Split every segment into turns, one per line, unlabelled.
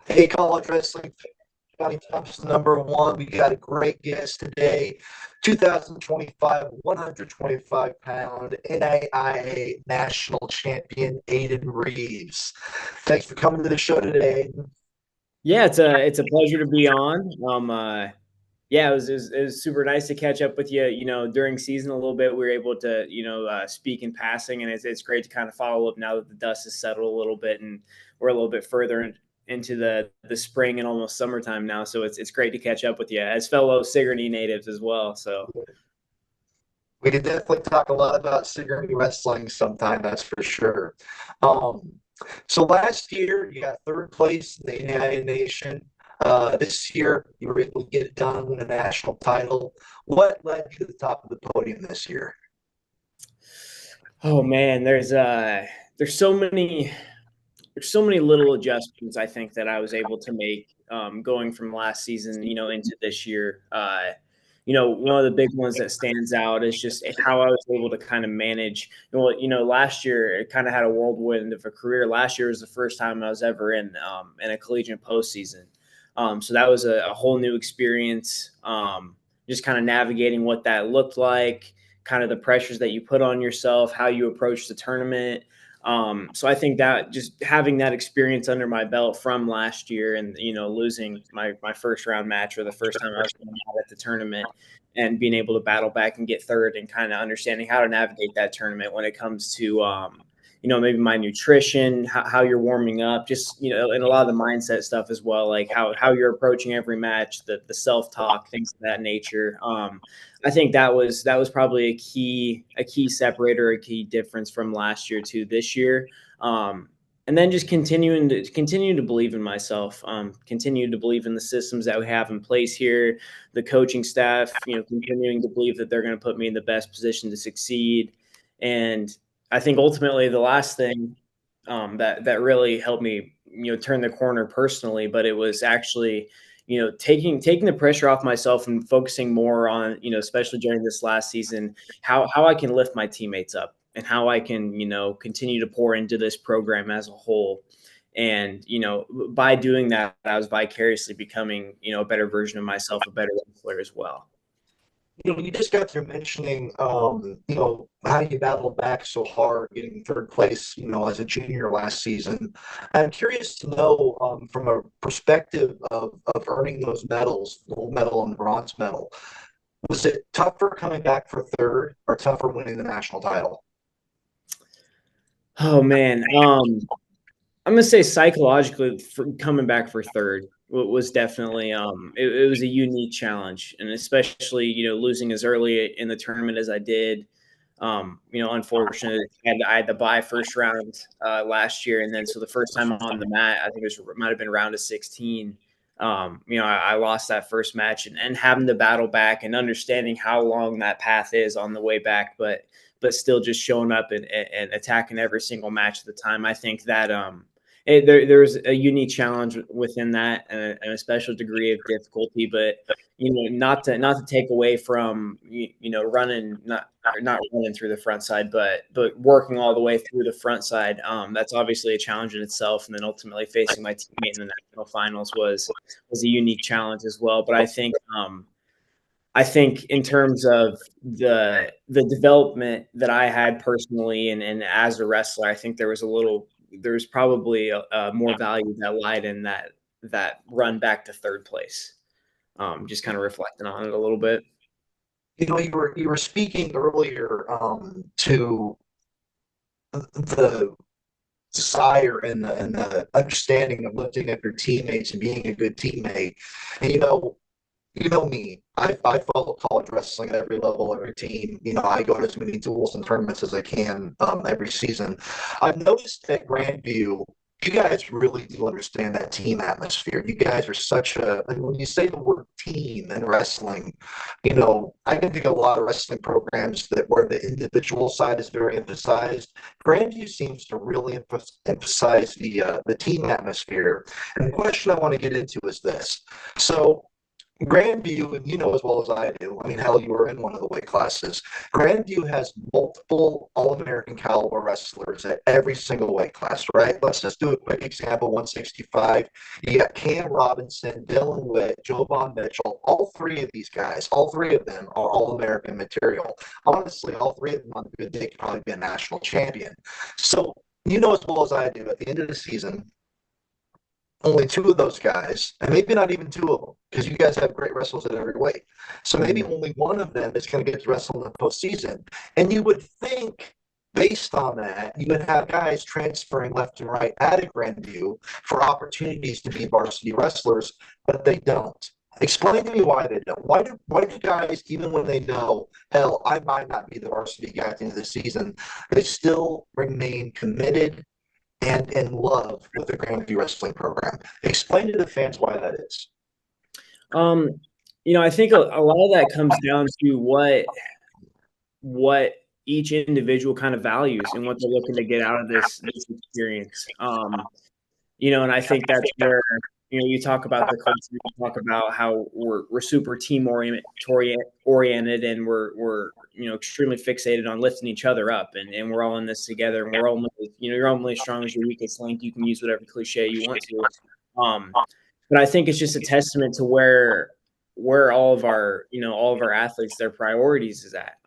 Hey, college wrestling Johnny Thompson, number one. We got a great guest today. 2025, 125-pound NAIA National Champion Aden Reeves. Thanks for coming to the show today, Aiden.
Yeah, it's a pleasure to be on. Yeah, it was super nice to catch up with you. During season a little bit, we were able to speak in passing, and it's great to kind of follow up now that the dust has settled a little bit, and we're a little bit further into the spring and almost summertime now. So it's great to catch up with you as fellow Sigourney natives as well. So.
We could definitely talk a lot about Sigourney wrestling sometime, that's for sure. Um, so last year, you got third place in the NAIA Nation. This year, you were able to get it done with a national title. What led you to the top of the podium this year?
Oh man, there's so many little adjustments I think that I was able to make going from last season, into this year. One of the big ones that stands out is just how I was able to kind of manage. Last year it kind of had a whirlwind of a career. Last year was the first time I was ever in a collegiate postseason, so that was a whole new experience. Just kind of navigating what that looked like, kind of the pressures that you put on yourself, how you approach the tournament. So I think that just having that experience under my belt from last year and, losing my first round match or the first time I was going out at the tournament and being able to battle back and get third and kind of understanding how to navigate that tournament when it comes to, maybe my nutrition, how you're warming up, just, and a lot of the mindset stuff as well, like how you're approaching every match, the self-talk, things of that nature. I think that was probably a key separator, a key difference from last year to this year. And then just continue to believe in myself, continue to believe in the systems that we have in place here, the coaching staff, continuing to believe that they're going to put me in the best position to succeed. And I think ultimately the last thing that really helped me, turn the corner personally, but it was actually taking the pressure off myself and focusing more on, especially during this last season, how I can lift my teammates up and how I can, continue to pour into this program as a whole. And, by doing that, I was vicariously becoming, a better version of myself, a better wrestler as well.
You just got through mentioning, how you battled back so hard, getting third place, as a junior last season. I'm curious to know, from a perspective of earning those medals, gold medal and bronze medal, was it tougher coming back for third or tougher winning the national title?
Oh man. I'm gonna say psychologically, coming back for third was definitely it was a unique challenge, and especially losing as early in the tournament as I did. Unfortunately, I had to buy first round last year, and then so the first time on the mat, I think it might have been round of 16. I lost that first match, and having to battle back and understanding how long that path is on the way back, but still just showing up and attacking every single match at the time. I think that there's a unique challenge within that and a special degree of difficulty, but not to take away from running not running through the front side, but working all the way through the front side. That's obviously a challenge in itself, and then ultimately facing my teammate in the national finals was a unique challenge as well. But I think in terms of the development that I had personally and as a wrestler, I think there's probably a more value that lied in that run back to third place. Just kind of reflecting on it a little bit.
You were speaking earlier, to the desire and the understanding of lifting up your teammates and being a good teammate. And you know me. I follow college wrestling at every level, every team. I go to as many duels and tournaments as I can, every season. I've noticed at Grandview, you guys really do understand that team atmosphere. You guys are such a, and when you say the word team in wrestling, I can think of a lot of wrestling programs that where the individual side is very emphasized. Grandview seems to really emphasize the team atmosphere. And the question I want to get into is this. So Grandview, and you know as well as I do, I mean, hell, you were in one of the weight classes. Grandview has multiple All American caliber wrestlers at every single weight class, right? Let's just do a quick example 165. You got Cam Robinson, Dylan Witt, Joe Von Mitchell. All three of these guys, all three of them are All American material. Honestly, all three of them on a good day could probably be a national champion. So, you know as well as I do, at the end of the season, only two of those guys, and maybe not even two of them, because you guys have great wrestlers at every weight. So maybe only one of them is going to get to wrestle in the postseason. And you would think, based on that, you would have guys transferring left and right at a Grandview for opportunities to be varsity wrestlers, but they don't. Explain to me why they don't. Why do guys, even when they know, hell, I might not be the varsity guy at the end of the season, they still remain committed and in love with the Grandview Wrestling program? Explain to the fans why that is.
Um, I think a lot of that comes down to what each individual kind of values and what they're looking to get out of this experience. And I think that's where you talk about the culture, you talk about how we're super team oriented, and we're extremely fixated on lifting each other up, and we're all in this together, and we're all you're only as strong as your weakest link. You can use whatever cliche you want to. But I think it's just a testament to where all of our athletes, their priorities is at.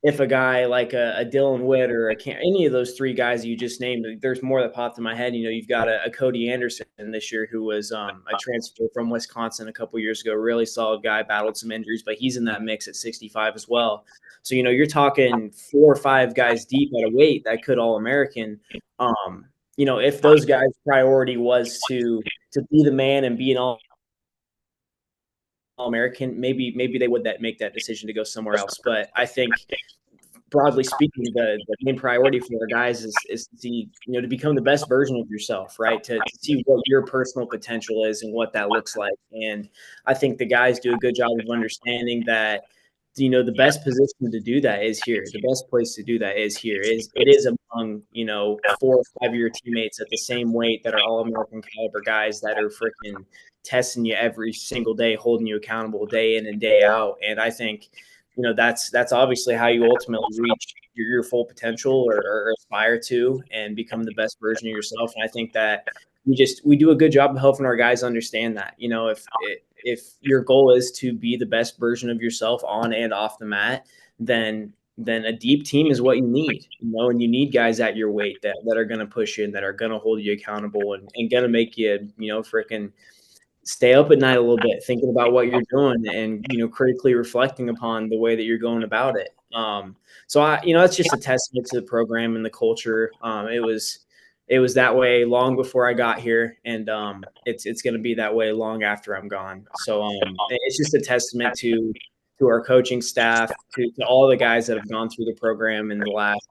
If a guy like a Dylan Witt or any of those three guys you just named, there's more that popped in my head. You've got a Cody Anderson this year who was a transfer from Wisconsin a couple years ago, really solid guy, battled some injuries, but he's in that mix at 65 as well. So, you're talking 4 or 5 guys deep at a weight that could All-American. If those guys' priority was to be the man and be an All-American, maybe they would make that decision to go somewhere else. But I think, broadly speaking, the main priority for our guys is to see, to become the best version of yourself, right? To see what your personal potential is and what that looks like. And I think the guys do a good job of understanding that, the best position to do that is here. The best place to do that is here. It is among, 4 or 5 year teammates at the same weight that are All American caliber guys that are freaking testing you every single day, holding you accountable day in and day out. And I think, that's obviously how you ultimately reach your full potential, or aspire to, and become the best version of yourself. And I think that we do a good job of helping our guys understand that. If your goal is to be the best version of yourself on and off the mat, then a deep team is what you need, and you need guys at your weight that are going to push you and that are going to hold you accountable, and going to make you, freaking stay up at night a little bit, thinking about what you're doing, and, critically reflecting upon the way that you're going about it. So that's just a testament to the program and the culture. It was that way long before I got here, and it's going to be that way long after I'm gone. So it's just a testament to our coaching staff, to all the guys that have gone through the program in the last,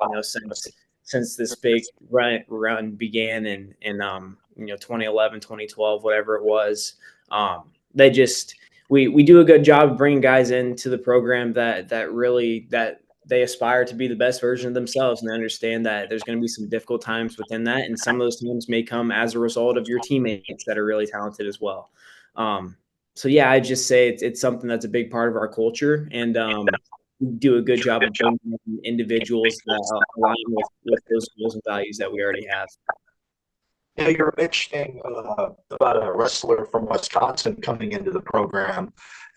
since this big run began in 2011, 2012, whatever it was. They just we do a good job of bringing guys into the program that they aspire to be the best version of themselves, and they understand that there's going to be some difficult times within that, and some of those times may come as a result of your teammates that are really talented as well. So yeah, I just say it's something that's a big part of our culture, and we do a good job of bringing in individuals that align with those goals and values that we already have.
Yeah, you're mentioning about a wrestler from Wisconsin coming into the program.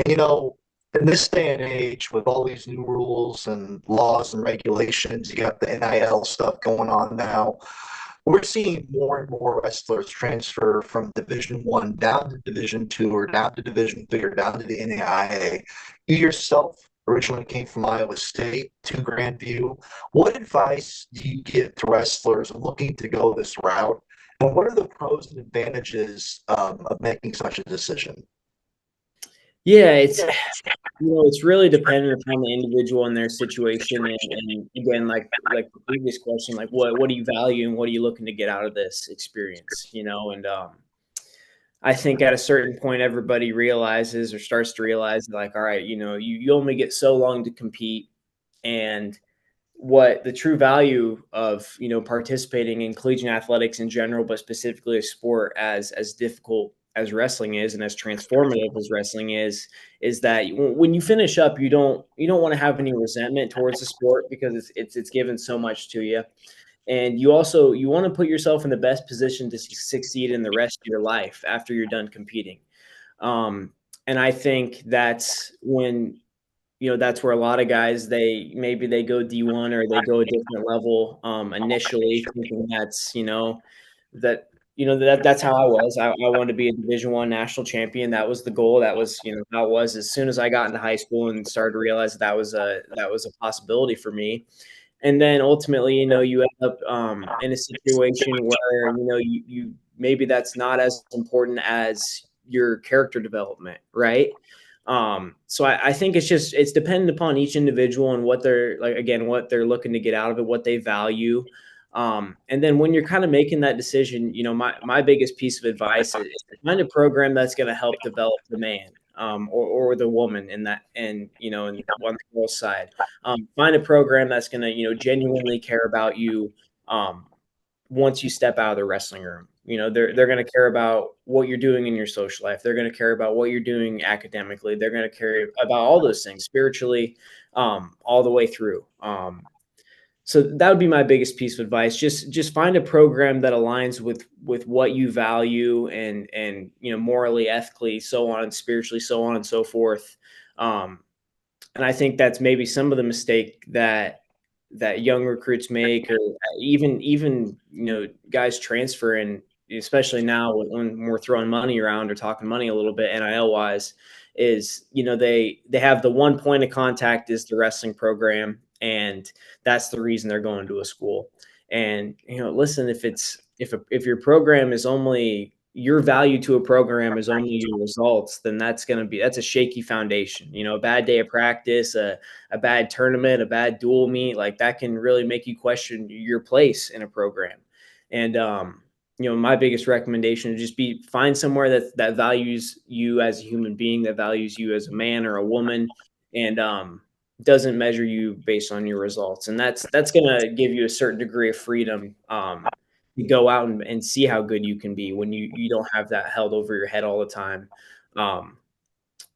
And, in this day and age, with all these new rules and laws and regulations, you got the NIL stuff going on now. We're seeing more and more wrestlers transfer from Division 1 down to Division 2, or down to Division 3, or down to the NAIA. You yourself originally came from Iowa State to Grandview. What advice do you give to wrestlers looking to go this route? And what are the pros and advantages of making such a decision?
Yeah, it's really dependent upon the individual and their situation, and again, like the previous question, like what do you value and what are you looking to get out of this experience, and I think at a certain point everybody realizes, or starts to realize, like, all right, you only get so long to compete, and what the true value of participating in collegiate athletics in general, but specifically a sport as difficult as wrestling is and as transformative as wrestling is that when you finish up, you don't want to have any resentment towards the sport because it's given so much to you. And you want to put yourself in the best position to succeed in the rest of your life after you're done competing. And I think that's when that's where a lot of guys they go D1 or they go a different level initially thinking that that's how I was. I wanted to be a Division 1 national champion. That was the goal. That was how it was. As soon as I got into high school and started to realize that was a possibility for me. And then ultimately, you end up in a situation where you maybe that's not as important as your character development, right? So I think it's dependent upon each individual and what they're like, again, what they're looking to get out of it, what they value. And then when you're kind of making that decision, my biggest piece of advice is to find a program that's going to help develop the man, or the woman in that, and and on the girl side. Find a program that's going to genuinely care about you. Once you step out of the wrestling room, they're going to care about what you're doing in your social life. They're going to care about what you're doing academically. They're going to care about all those things spiritually, all the way through. So that would be my biggest piece of advice. Just find a program that aligns with what you value, and morally, ethically, so on, spiritually, so on and so forth. And I think that's maybe some of the mistake that young recruits make, or even guys transfer, and especially now when we're throwing money around or talking money a little bit NIL wise, is they have the one point of contact is the wrestling program, and that's the reason they're going to a school. And listen, if your program is only your value to a program is only your results, then that's a shaky foundation. A bad day of practice, a bad tournament, a bad dual meet, like that can really make you question your place in a program. And my biggest recommendation would just be find somewhere that values you as a human being, that values you as a man or a woman, and doesn't measure you based on your results. And that's gonna give you a certain degree of freedom to go out and see how good you can be when you don't have that held over your head all the time. But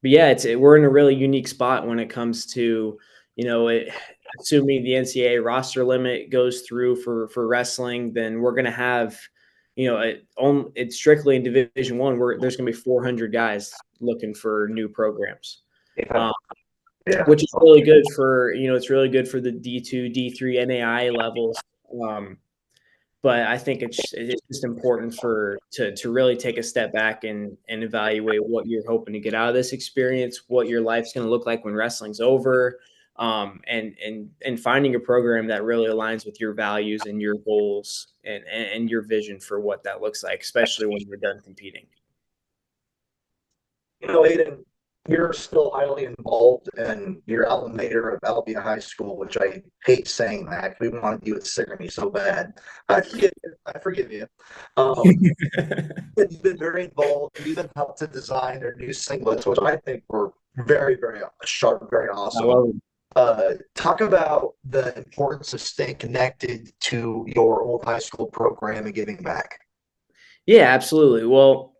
yeah, we're in a really unique spot when it comes to, assuming the NCAA roster limit goes through for wrestling, then we're going to have, it's strictly in Division 1 where there's going to be 400 guys looking for new programs.
Yeah.
Um,
Yeah.
which is really good for, it's really good for the D2, D3 NAIA levels. But I think it's just important to really take a step back and evaluate what you're hoping to get out of this experience, what your life's going to look like when wrestling's over, and finding a program that really aligns with your values and your goals and your vision for what that looks like, especially when you're done competing.
Aiden, you're still highly involved in your alma mater of Albion High School, which I hate saying that. We wanted you at Sigourney so bad. I forgive you. I forgive you. You've been very involved. You even helped to design their new singlets, which I think were very, very sharp, very
I
awesome.
love it.
Talk about the importance of staying connected to your old high school program and giving back.
Yeah, absolutely. Well,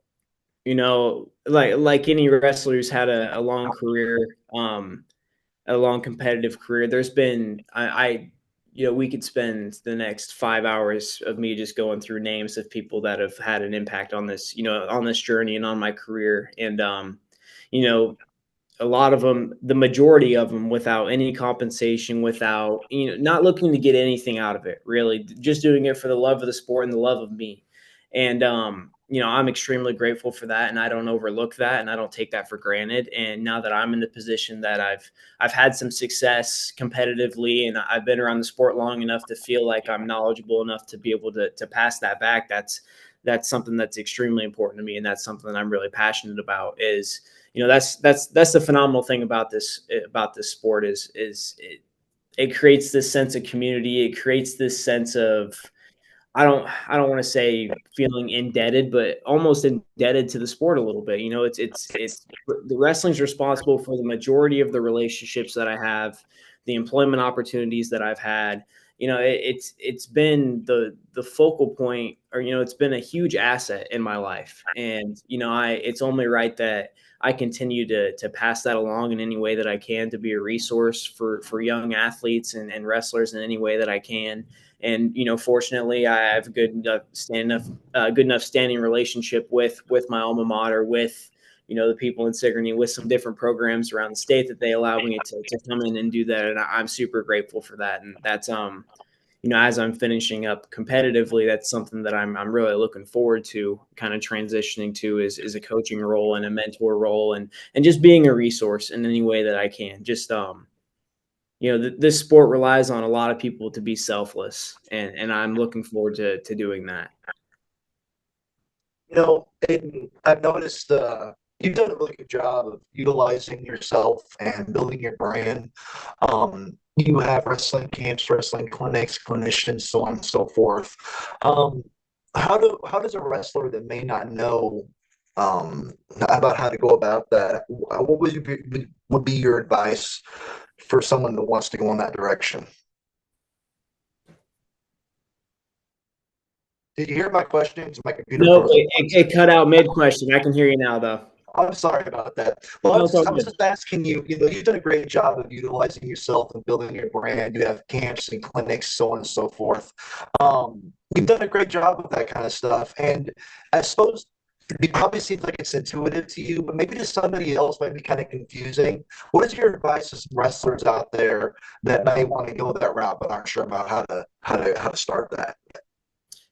like any wrestler who's had a long career, a long competitive career, there's been we could spend the next 5 hours of me just going through names of people that have had an impact on this journey and on my career. And you know a lot of them, the majority of them, without any compensation, without not looking to get anything out of it, really, just doing it for the love of the sport and the love of me. And I'm extremely grateful for that, and I don't overlook that, and I don't take that for granted. And now that I'm in the position that I've had some success competitively, and I've been around the sport long enough to feel like I'm knowledgeable enough to be able to pass that back. That's something that's extremely important to me, and that's something that I'm really passionate about. Is that's the phenomenal thing about this sport is it creates this sense of community. It creates this sense of, I don't want to say feeling indebted, but almost indebted to the sport a little bit. It's the wrestling's responsible for the majority of the relationships that I have, the employment opportunities that I've had, it's been the focal point, or it's been a huge asset in my life. And I it's only right that I continue to pass that along in any way that I can, to be a resource for young athletes and wrestlers in any way that I can. And fortunately, I have a good enough standing relationship with my alma mater, with the people in Sigourney, with some different programs around the state, that they allow me to come in and do that. And I'm super grateful for that. And that's as I'm finishing up competitively, that's something that I'm really looking forward to kind of transitioning to, is a coaching role and a mentor role, and just being a resource in any way that I can. Just this sport relies on a lot of people to be selfless, and I'm looking forward to doing that.
And I've noticed you've done a really good job of utilizing yourself and building your brand. You have wrestling camps, wrestling clinics, clinicians, so on and so forth. Um, how does a wrestler that may not know about how to go about that? What would be your advice for someone that wants to go in that direction? Did you hear my questions? My computer
No,
froze up one
it
second.
cut out mid question. I can hear you now, though.
I'm sorry about that. Well, I
No,
was
it's all
just, I was
good.
just asking you, you've done a great job of utilizing yourself and building your brand. You have camps and clinics, so on and so forth. You've done a great job with that kind of stuff. And I suppose it probably seems like it's intuitive to you, but maybe to somebody else might be kind of confusing. What is your advice to some wrestlers out there that may want to go that route but aren't sure about how to start that?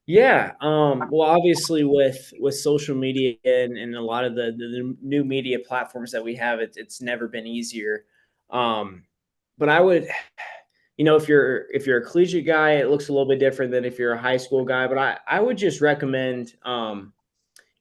Yeah. Well, obviously, with social media and a lot of the new media platforms that we have, it's never been easier. But I would, if you're a collegiate guy, it looks a little bit different than if you're a high school guy. But I would just recommend,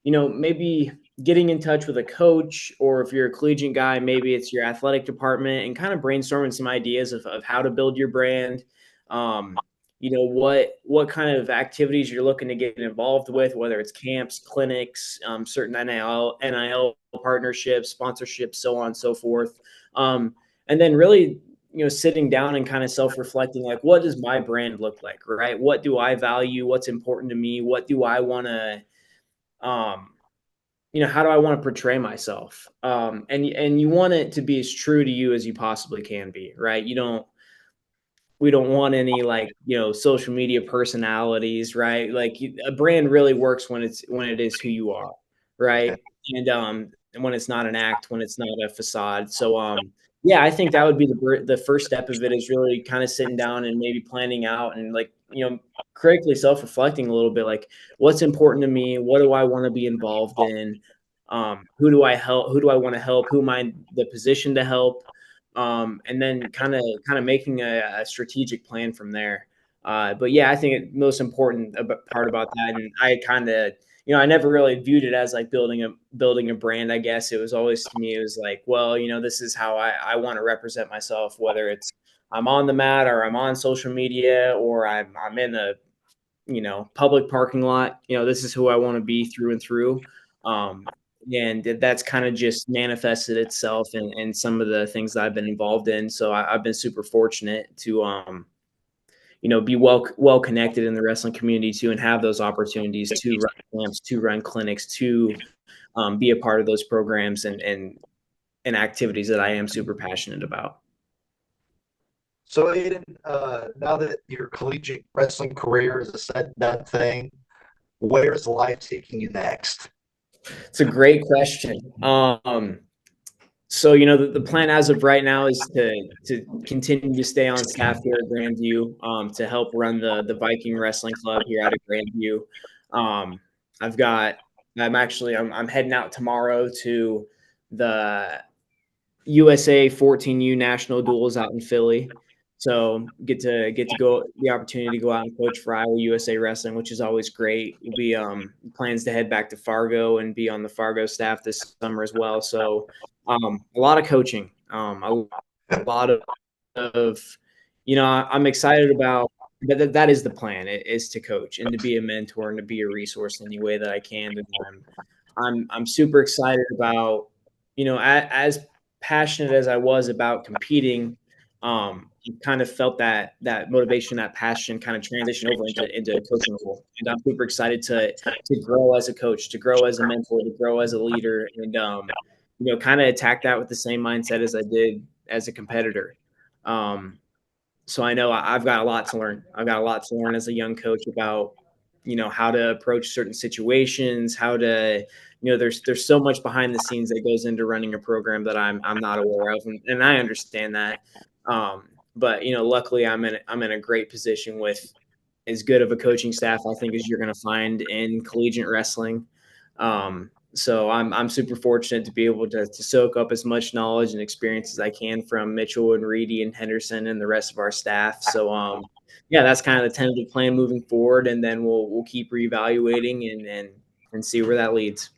maybe getting in touch with a coach, or if you're a collegiate guy, maybe it's your athletic department, and kind of brainstorming some ideas of how to build your brand. Um, what kind of activities you're looking to get involved with, whether it's camps, clinics, certain NIL partnerships, sponsorships, so on and so forth. And then really, sitting down and kind of self-reflecting, like, what does my brand look like, right? What do I value? What's important to me? What do I want to, um, how do I want to portray myself? And you want it to be as true to you as you possibly can be, right? We don't want any, like, social media personalities, right? Like, a brand really works when it is who you are, right? And when it's not an act, when it's not a facade. So yeah, I think that would be the first step of it, is really kind of sitting down and maybe planning out, and, like, critically self-reflecting a little bit, like, what's important to me, what do I want to be involved in, who do I help, who do I want to help, who am I in the position to help, and then kind of making a strategic plan from there. But yeah, I think the most important part about that, and I kind of, I never really viewed it as like building a brand. I guess it was always, to me, it was like, well, this is how I want to represent myself, whether it's I'm on the mat, or I'm on social media, or I'm in a public parking lot. This is who I want to be through and through. Um, and that's kind of just manifested itself in some of the things that I've been involved in. So I've been super fortunate to, be well connected in the wrestling community too, and have those opportunities to run camps, to run clinics, to be a part of those programs and activities that I am super passionate about.
So, Aiden, now that your collegiate wrestling career is a said and done thing, where's life taking you next?
It's a great question. So, the plan as of right now is to continue to stay on staff here at Grandview, to help run the Viking Wrestling Club here out of Grandview. Um, I've got I'm heading out tomorrow to the USA 14U national duels out in Philly. So get to go the opportunity to go out and coach for Iowa USA Wrestling, which is always great. We'll be plans to head back to Fargo and be on the Fargo staff this summer as well. So a lot of coaching, a lot of I'm excited about that is the plan, is to coach and to be a mentor and to be a resource in any way that I can. And I'm super excited about, as passionate as I was about competing, kind of felt that motivation, that passion kind of transition over into coaching role. And I'm super excited to grow as a coach, to grow as a mentor, to grow as a leader, and kind of attack that with the same mindset as I did as a competitor. So I know I've got a lot to learn. I've got a lot to learn as a young coach about, how to approach certain situations, how to, there's so much behind the scenes that goes into running a program that I'm not aware of, and I understand that. But luckily I'm in a great position with as good of a coaching staff I think as you're going to find in collegiate wrestling. So I'm super fortunate to be able to soak up as much knowledge and experience as I can from Mitchell and Reedy and Henderson and the rest of our staff. So yeah, that's kind of the tentative plan moving forward, and then we'll keep reevaluating and see where that leads.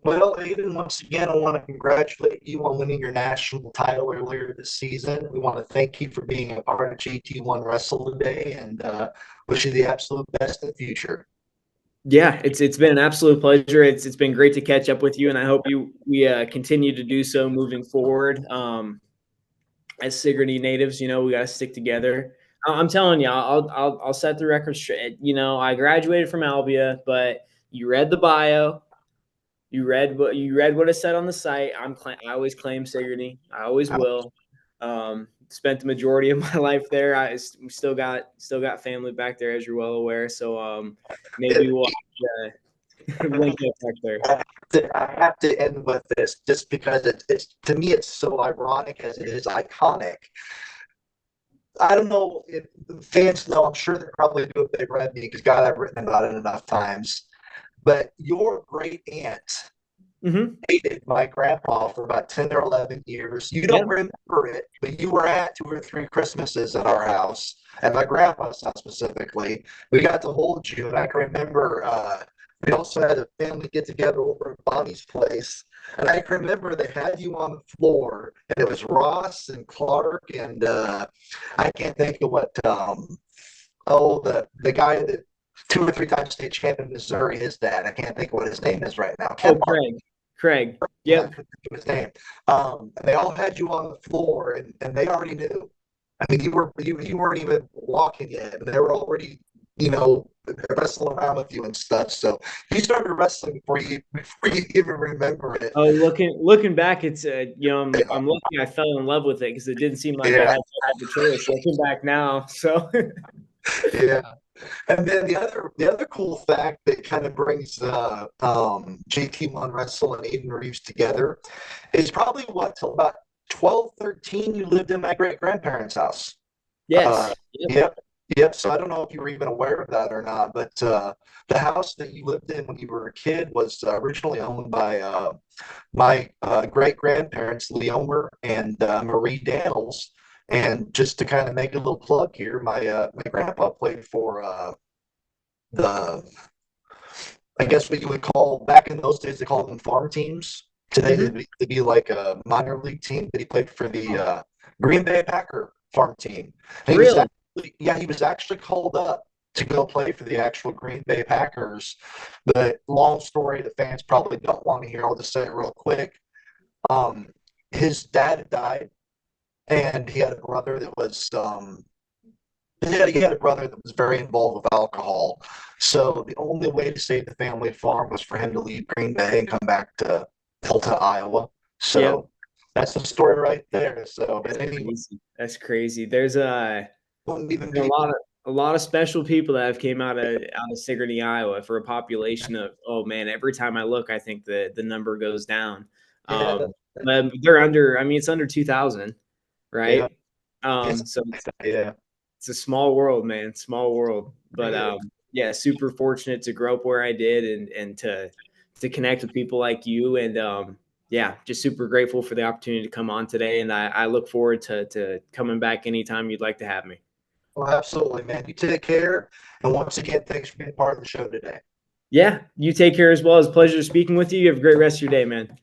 Well, Aiden, once again, I want to congratulate you on winning your national title earlier this season. We want to thank you for being a part of JT1Wrestle today, and wish you the absolute best in the future.
Yeah, it's been an absolute pleasure. It's been great to catch up with you, and I hope we continue to do so moving forward. As Sigourney natives, we got to stick together. I'm telling you, I'll set the record straight. I graduated from Albia, but you read the bio. You read what it said on the site. I always claim Sigourney. I always will. Spent the majority of my life there. I still got family back there, as you're well aware. So maybe we'll link up back there.
I have to end with this just because it's to me it's so ironic as it is iconic. I don't know if fans know. I'm sure they probably do if they read me because God, I've written about it enough times. But your great aunt dated my grandpa for about 10 or 11 years. You don't remember it, but you were at 2 or 3 Christmases at our house, at my grandpa's house specifically. We got to hold you, and I can remember we also had a family get together over at Bonnie's place. And I can remember they had you on the floor, and it was Ross and Clark, and I can't think of what, the guy that 2 or 3 times state champion in Missouri, his dad. I can't think of what his name is right now.
Craig.
Yeah, his name. They all had you on the floor, and they already knew. I mean, you weren't even walking yet, and they were already, wrestling around with you and stuff. So you started wrestling before you even remember it.
Oh, looking back, it's I'm lucky I fell in love with it because it didn't seem like I had the choice. Looking back now, so
yeah. And then the other cool fact that kind of brings JT1Wrestle and Aden Reeves together is probably till about 12, 13, you lived in my great grandparents' house.
Yes.
Yep. So I don't know if you were even aware of that or not, but the house that you lived in when you were a kid was originally owned by my great grandparents, Leomer and Marie Daniels. And just to kind of make a little plug here, my grandpa played for I guess what you would call, back in those days, they called them farm teams. Today, they'd be like a minor league team, but he played for the Green Bay Packer farm team. And he was actually called up to go play for the actual Green Bay Packers. But long story, the fans probably don't want to hear. I'll just say it real quick. His dad had died, and he had a brother that was he had a brother that was very involved with alcohol. So the only way to save the family farm was for him to leave Green Bay and come back to Delta, Iowa. So that's the story right there. So, but anyway,
that's crazy. There's a lot of special people that have came out of Sigourney, Iowa, for a population of, oh man, every time I look, I think the number goes down. They're under. I mean, it's under 2,000. Right. So it's a small world, man. Small world. But super fortunate to grow up where I did and to connect with people like you. And just super grateful for the opportunity to come on today. And I look forward to coming back anytime you'd like to have me.
Well, absolutely, man. You take care. And once again, thanks for being part of the show today.
Yeah, you take care as well. It's a pleasure speaking with you. You have a great rest of your day, man.